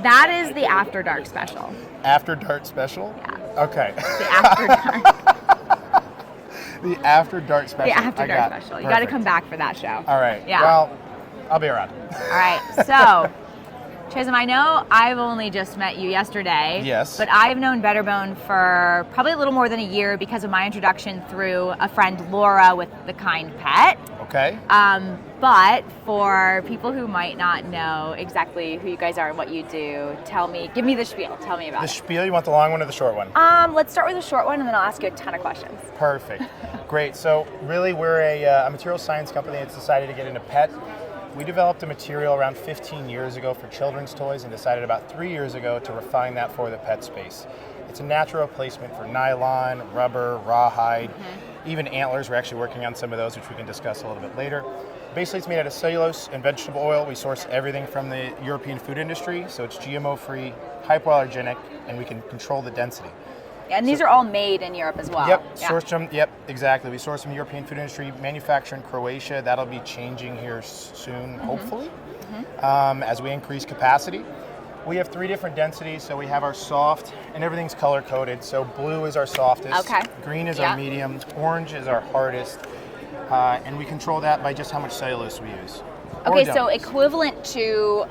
That is the After Dark special. After Dark special? Yeah. Okay. The After Dark. The After Dark special. The After Dark special. You got to come back for that show. All right. Yeah. Well, I'll be around. All right. So, Chisholm, I know I've only just met you yesterday. Yes. But I've known BetterBone for probably a little more than a year because of my introduction through a friend, Laura, with The Kind Pet. Okay. But for people who might not know exactly who you guys are and what you do, give me the spiel. Tell me about it. The spiel, you want the long one or the short one? Let's start with the short one and then I'll ask you a ton of questions. Perfect. Great. So really we're a material science company that's decided to get into pet. We developed a material around 15 years ago for children's toys and decided about 3 years ago to refine that for the pet space. It's a natural replacement for nylon, rubber, rawhide, even antlers. We're actually working on some of those, which we can discuss a little bit later. Basically, it's made out of cellulose and vegetable oil. We source everything from the European food industry, so it's GMO-free, hypoallergenic, and we can control the density. Yeah, and these are all made in Europe as well. Yep, Yeah. sourced from, exactly. We source from European food industry, manufacture in Croatia. That'll be changing here soon, hopefully, as we increase capacity. We have 3 different densities, so we have our soft, and everything's color-coded. So blue is our softest, green is our medium, orange is our hardest, and we control that by just how much cellulose we use. Okay, so equivalent to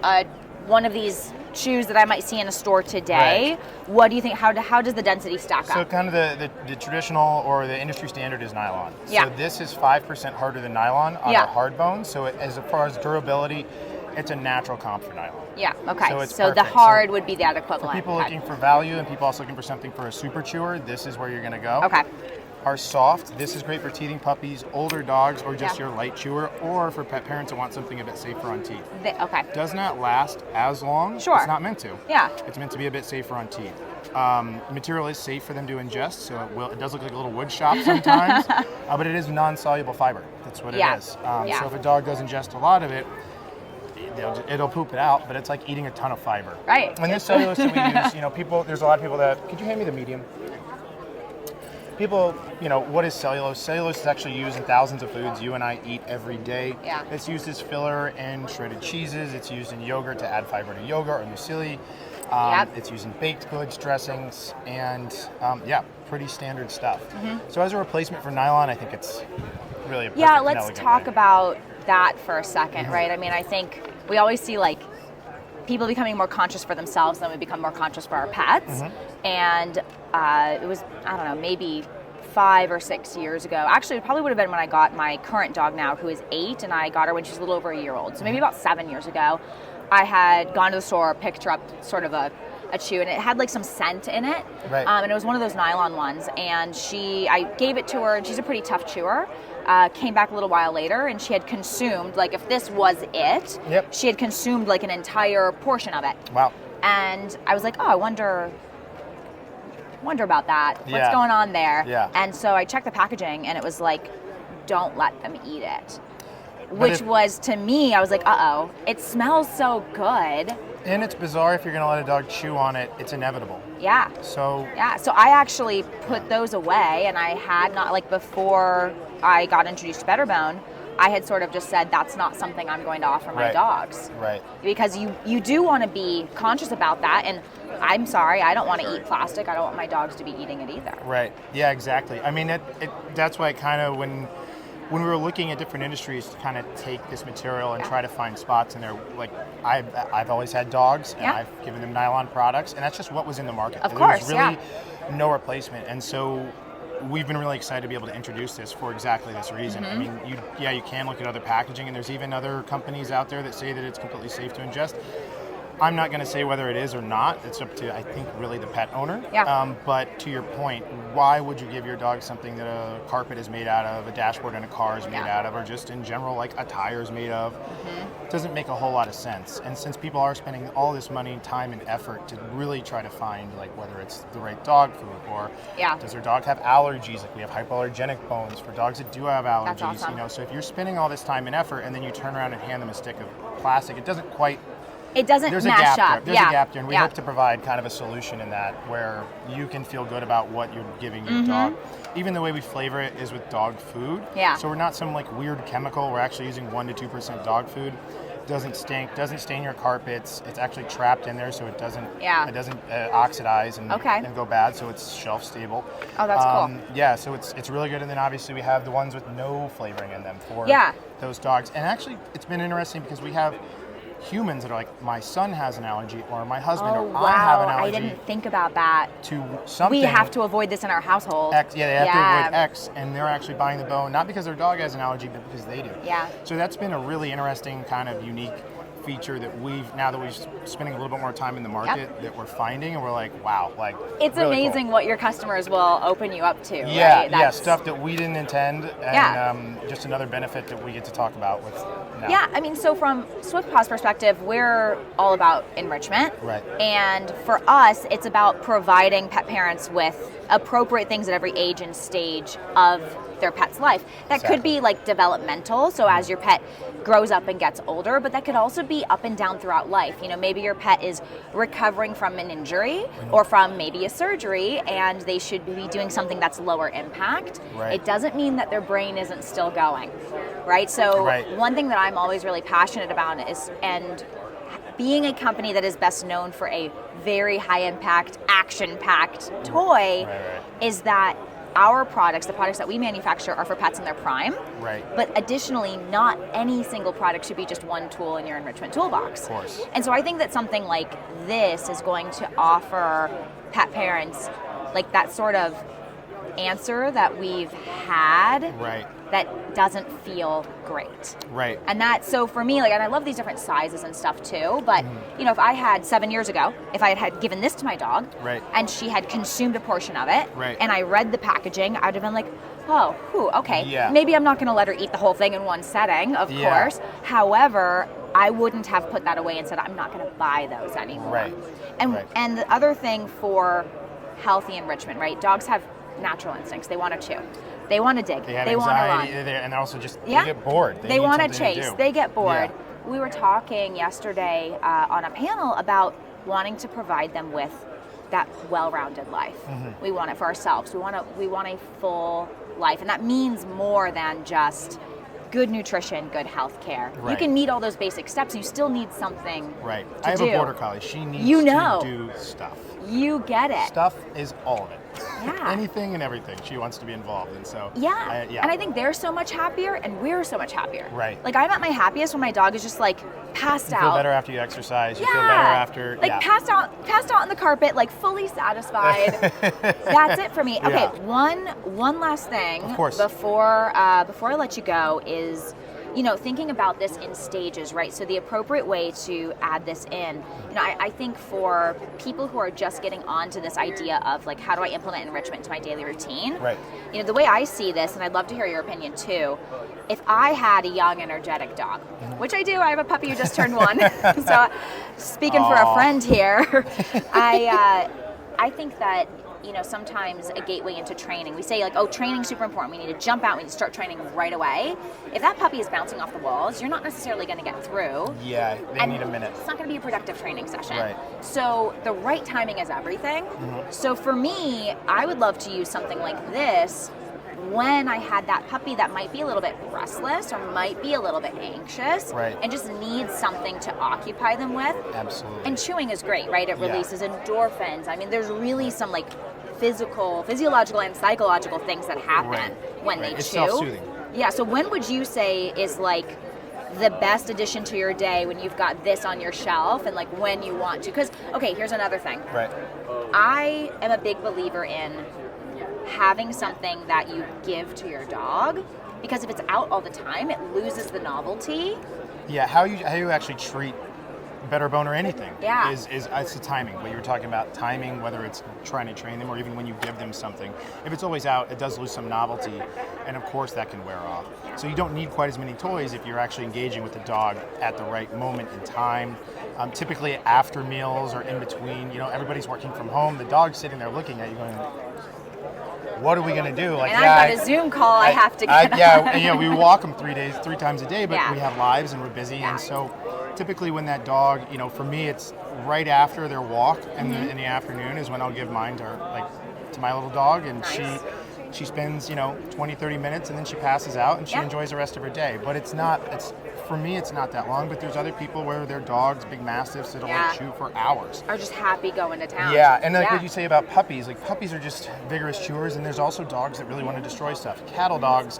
one of these shoes that I might see in a store today, what do you think, how does the density stack up? So kind of the traditional or the industry standard is nylon. Yeah. So this is 5% harder than nylon on our hard bone. So as far as durability, it's a natural comp for nylon. Yeah, okay. So the hard would be that equivalent. For people looking for value and people also looking for something for a super chewer, this is where you're gonna go. Okay. Our soft, this is great for teething puppies, older dogs, or just your light chewer, or for pet parents that want something a bit safer on teeth. Okay. Does not last as long. Sure. It's not meant to. Yeah. It's meant to be a bit safer on teeth. Material is safe for them to ingest, so it does look like a little wood shop sometimes, but it is non-soluble fiber. That's what it is. So if a dog does ingest a lot of it, it'll poop it out, but it's like eating a ton of fiber. Right. And this cellulose that we use, there's a lot of people that, could you hand me the medium? People, what is cellulose? Cellulose is actually used in thousands of foods you and I eat every day. Yeah. It's used as filler in shredded cheeses. It's used in yogurt to add fiber to yogurt or muesli. It's used in baked goods, dressings, and pretty standard stuff. So as a replacement for nylon, I think it's really a perfect and let's elegant talk way. about that for a second, right? I mean, I think we always see people becoming more conscious for themselves, then we become more conscious for our pets. And it was, I don't know, maybe 5 or 6 years ago. Actually, it probably would have been when I got my current dog now, who is 8, and I got her when she was a little over a year old. So maybe about 7 years ago, I had gone to the store, picked her up sort of a chew, and it had some scent in it. Right. And it was one of those nylon ones. And I gave it to her, and she's a pretty tough chewer. Came back a little while later, and she had consumed, if this was it, she had consumed an entire portion of it. Wow. And I was like, oh, I wonder about that. What's going on there? Yeah. And so I checked the packaging, and it was don't let them eat it. Which was, to me, I was like, uh-oh, it smells so good. And it's bizarre if you're going to let a dog chew on it, it's inevitable. Yeah. So I actually put those away, and I had not, before I got introduced to BetterBone, I had sort of just said that's not something I'm going to offer my dogs. Right. Because you do want to be conscious about that, and I'm sorry, I don't want to eat plastic. I don't want my dogs to be eating it either. Right. Yeah, exactly. I mean, that's why kind of when we were looking at different industries to kind of take this material and try to find spots in there, I've always had dogs, and I've given them nylon products, and that's just what was in the market. Of course, there was really no replacement, and so we've been really excited to be able to introduce this for exactly this reason. I mean, you can look at other packaging, and there's even other companies out there that say that it's completely safe to ingest. I'm not going to say whether it is or not. It's up to, I think, really the pet owner. Yeah. But to your point, why would you give your dog something that a carpet is made out of, a dashboard in a car is made out of, or just in general, a tire is made of? It doesn't make a whole lot of sense. And since people are spending all this money, time, and effort to really try to find, whether it's the right dog food, or does their dog have allergies? We have hypoallergenic bones for dogs that do have allergies. That's awesome. So if you're spending all this time and effort, and then you turn around and hand them a stick of plastic, it doesn't quite. There's a gap there. There's a gap there, and we hope to provide kind of a solution in that where you can feel good about what you're giving your dog. Even the way we flavor it is with dog food. Yeah. So we're not some weird chemical. We're actually using 1% to 2% dog food. doesn't stink, doesn't stain your carpets. It's actually trapped in there, so it doesn't oxidize and go bad. So it's shelf stable. Oh, that's cool. Yeah, so it's really good. And then obviously we have the ones with no flavoring in them for those dogs. And actually, it's been interesting because we have humans that are like, my son has an allergy, or my husband, or I have an allergy. I didn't think about that. To something. We have to avoid this in our household. X, yeah, they have to avoid X, and they're actually buying the bone, not because their dog has an allergy, but because they do. Yeah. So that's been a really interesting kind of unique feature that now that we're spending a little bit more time in the market, that we're finding, and we're like, wow, like it's really amazing cool. what your customers will open you up to. Yeah, right? yeah, stuff that we didn't intend, and just another benefit that we get to talk about with now. Yeah, I mean, so from Swift Paw's perspective, we're all about enrichment. Right. And for us, it's about providing pet parents with appropriate things at every age and stage of their pet's life. That could be like developmental, so as your pet grows up and gets older, but that could also be up and down throughout life. You know, maybe your pet is recovering from an injury or from maybe a surgery, and they should be doing something that's lower impact. Right. It doesn't mean that their brain isn't still going, right? So one thing that I'm always really passionate about is, and being a company that is best known for a very high impact, action packed toy, is that our products, the products that we manufacture, are for pets in their prime. Right. But additionally, not any single product should be just one tool in your enrichment toolbox. Of course. And so I think that something like this is going to offer pet parents like that sort of answer that we've had that doesn't feel great. Right. And so for me, like, and I love these different sizes and stuff too, but you know, if I had 7 years ago, if I had given this to my dog and she had consumed a portion of it and I read the packaging, I would have been like, oh, okay, maybe I'm not going to let her eat the whole thing in one setting, of course. However, I wouldn't have put that away and said, I'm not going to buy those anymore. And the other thing for healthy enrichment, right? Dogs have natural instincts. They want to chew. They want to dig. They want to run. And also just they get bored. They want to chase. They get bored. We were talking yesterday on a panel about wanting to provide them with that well-rounded life. We want it for ourselves. We want a full life, and that means more than just good nutrition, good health care. You can meet all those basic steps. You still need something to I have do. a border collie. She needs to do stuff. You get it. Stuff is all of it. Yeah. Anything and everything she wants to be involved in. So and I think they're so much happier and we're so much happier. Right. Like, I'm at my happiest when my dog is just like passed out. You feel better after you exercise. You feel better after passed out on the carpet, like fully satisfied. That's it for me. Okay, one last thing before I let you go is, you know, thinking about this in stages, right? So the appropriate way to add this in, you know, I think for people who are just getting onto this idea of like, how do I implement enrichment into my daily routine? Right. You know, the way I see this, and I'd love to hear your opinion too, if I had a young, energetic dog, which I do, I have a puppy who just turned 1, so speaking for a friend here, I think that, you know, sometimes a gateway into training. We say like, oh, training's super important. We need to jump out. We need to start training right away. If that puppy is bouncing off the walls, you're not necessarily going to get through. Yeah, they need a minute. It's not going to be a productive training session. Right. So the right timing is everything. So for me, I would love to use something like this when I had that puppy that might be a little bit restless or might be a little bit anxious and just needs something to occupy them with. Absolutely. And chewing is great, right? It releases endorphins. I mean, there's really some like physiological and psychological things that happen when they chew. It's self-soothing. Yeah, so when would you say is like the best addition to your day when you've got this on your shelf and like when you want to? Because, okay, here's another thing. Right. I am a big believer in having something that you give to your dog, because if it's out all the time, it loses the novelty. Yeah, how you actually treat BetterBone or anything is it's the timing. What you were talking about, timing, whether it's trying to train them or even when you give them something. If it's always out, it does lose some novelty, and of course that can wear off. So you don't need quite as many toys if you're actually engaging with the dog at the right moment in time. Typically after meals or in between, you know, everybody's working from home. The dog's sitting there looking at you going, what are we going to do? Like, and I've got a Zoom call I have to get on. Yeah, we walk them 3 times a day, but we have lives and we're busy. And so typically when that dog, you know, for me, it's right after their walk in the afternoon is when I'll give mine to my little dog. And she spends, 20, 30 minutes and then she passes out and she enjoys the rest of her day. But it's for me, it's not that long, but there's other people where their dogs, big mastiffs, that'll like chew for hours. Are just happy going to town. Yeah, and like what you say about puppies, like puppies are just vigorous chewers, and there's also dogs that really want to destroy stuff. Cattle dogs,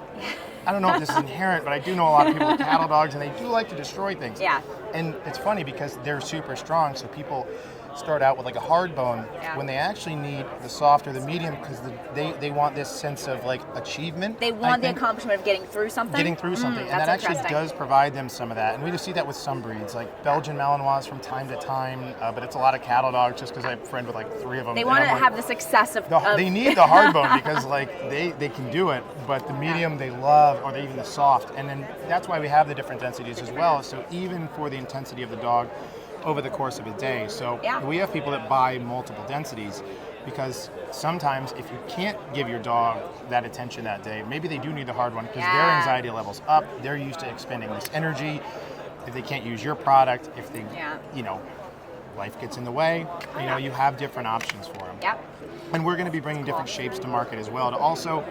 I don't know if this is inherent, but I do know a lot of people with cattle dogs, and they do like to destroy things. Yeah. And it's funny because they're super strong, so people start out with like a hard bone when they actually need the soft or the medium because they want this sense of like achievement. They want the accomplishment of getting through something. And that actually does provide them some of that. And we just see that with some breeds, like Belgian Malinois from time to time, but it's a lot of cattle dogs just because I have a friend with like 3 of them. They want to have the success of... They need the hard bone because like they can do it, but the medium they love, or even the soft. And then that's why we have the different densities as well. So even for the intensity of the dog, over the course of a day. So we have people that buy multiple densities because sometimes if you can't give your dog that attention that day, maybe they do need the hard one because their anxiety level's up, they're used to expending this energy. If they can't use your product, if they, life gets in the way, you have different options for them. Yep. And we're going to be bringing different shapes to market as well to also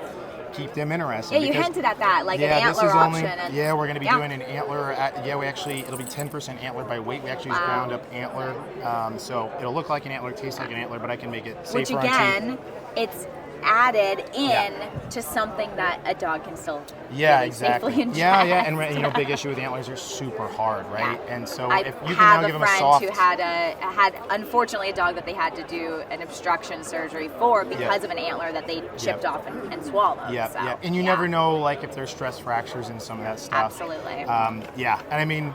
keep them interested. Yeah, you hinted at that, like an antler option. We're going to be doing an antler. It'll be 10% antler by weight. We actually use ground up antler. So it'll look like an antler, taste like an antler, but I can make it safer. Which again, it's added in to something that a dog can still safely enjoy. And big issue with antlers are super hard, right? And so if you can now give them a soft... I have a friend who had unfortunately a dog that they had to do an obstruction surgery for because of an antler that they chipped off and swallowed. And you never know like if there's stress fractures and some of that stuff. Absolutely. And I mean,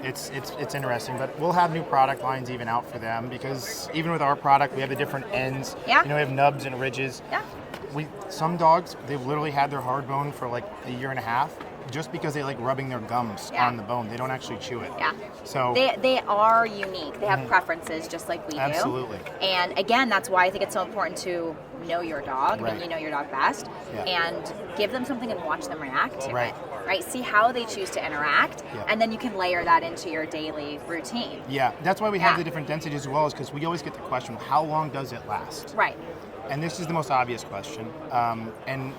it's interesting, but we'll have new product lines even out for them because even with our product, we have the different ends. We have nubs and ridges. Some dogs, they've literally had their hard bone for like a year and a half just because they like rubbing their gums on the bone. They don't actually chew it. So they are unique. They have preferences just like we do. Absolutely. And again, that's why I think it's so important to know your dog. I mean, you know your dog best. And give them something and watch them react to it. Right? See how they choose to interact, and then you can layer that into your daily routine. That's why we have the different densities as well, is because we always get the question, how long does it last? Right. And this is the most obvious question. And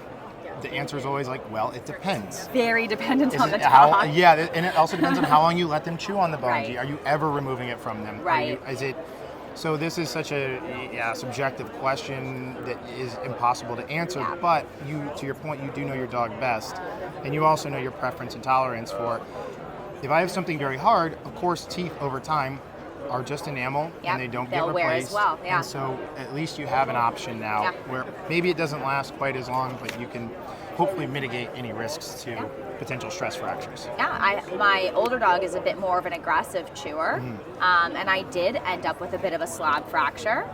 the answer is always like, well, it depends. Very dependent on the dog. And it also depends on how long you let them chew on the bone. Are you ever removing it from them? So this is such a subjective question that is impossible to answer, but to your point, you do know your dog best, and you also know your preference and tolerance for. If I have something very hard, of course, teeth over time are just enamel and they don't get replaced. Wear as well. And so at least you have an option now where maybe it doesn't last quite as long, but you can hopefully mitigate any risks to potential stress fractures. My older dog is a bit more of an aggressive chewer, and I did end up with a bit of a slab fracture,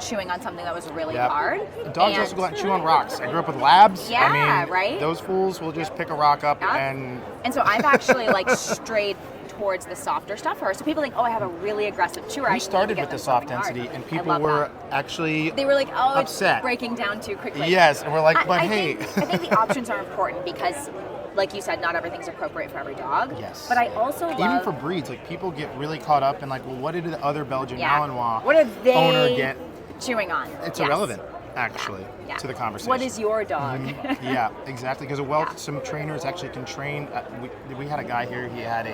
chewing on something that was really hard. Dogs also go out and chew on rocks. I grew up with labs. Right? Those fools will just pick a rock up and so I've actually like strayed towards the softer stuff first. So people think, I have a really aggressive chewer. We started with the soft density, and people were actually they were like, upset. It's breaking down too quickly. Yes, and we're like, I think the options are important because, like you said, not everything's appropriate for every dog. Yes. But I also love... Even for breeds, like people get really caught up in like, well, what did the other Belgian Malinois what are they owner get chewing on? It's irrelevant, actually, to the conversation. What is your dog? Yeah, exactly. Because some trainers actually can train. We had a guy here. He had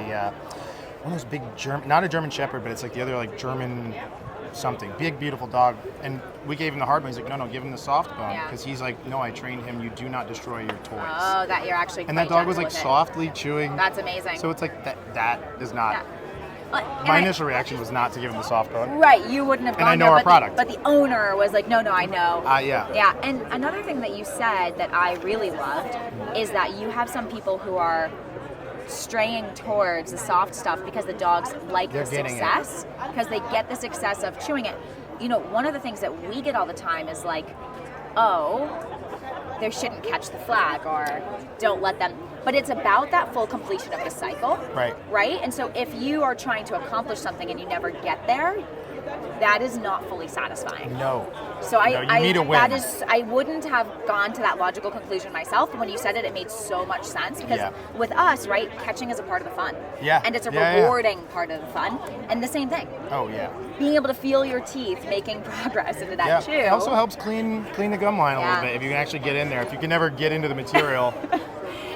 one of those big German, not a German Shepherd, but it's like the other like German something, big beautiful dog. And we gave him the hard bone. He's like, no, give him the soft bone, because he's like, no, I trained him. You do not destroy your toys. Oh, that you're actually. And that dog was like softly chewing. That's amazing. So it's like that is not. My initial reaction was not to give him the soft bone. Right, you wouldn't have gone and I know our product. But the owner was like, no, I know. Yeah, and another thing that you said that I really loved is that you have some people who are straying towards the soft stuff because the dogs like the success, because they get the success of chewing it. You know, one of the things that we get all the time is like, they shouldn't catch the flag or don't let them. But it's about that full completion of the cycle. Right? And so if you are trying to accomplish something and you never get there, that is not fully satisfying. No. So you need a win. I wouldn't have gone to that logical conclusion myself, but when you said it, it made so much sense because with us, right, catching is a part of the fun. And it's a rewarding part of the fun. And the same thing. Being able to feel your teeth making progress into that chew. It also helps clean the gum line a little bit if you can actually get in there. If you can never get into the material.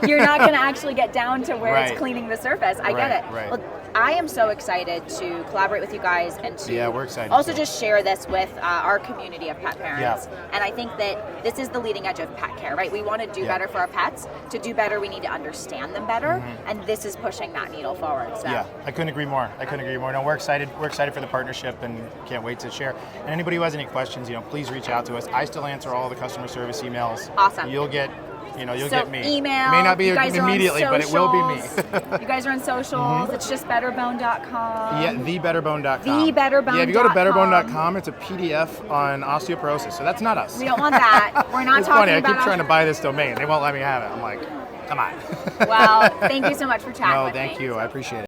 you're not going to actually get down to where Right. it's cleaning the surface. I get it. Right. Well, I am so excited to collaborate with you guys and to we're excited also too. just share this with our community of pet parents. Yeah. And I think that this is the leading edge of pet care, right? We want to do better for our pets. To do better, we need to understand them better, and this is pushing that needle forward. So. Yeah, I couldn't agree more. No, we're excited. We're excited for the partnership and can't wait to share. And anybody who has any questions, please reach out to us. I still answer all the customer service emails. Awesome. You'll get so get me. Email. May not be you guys immediately, but it will be me. You guys are on socials. It's just betterbone.com. Yeah, thebetterbone.com. Thebetterbone.com. Yeah, if you go to betterbone.com, it's a PDF on osteoporosis. So that's not us. We don't want that. We're not it's talking funny. about I keep trying to buy this domain. They won't let me have it. I'm like, come on. Well, thank you so much for chatting with me. No, thank you. I appreciate it.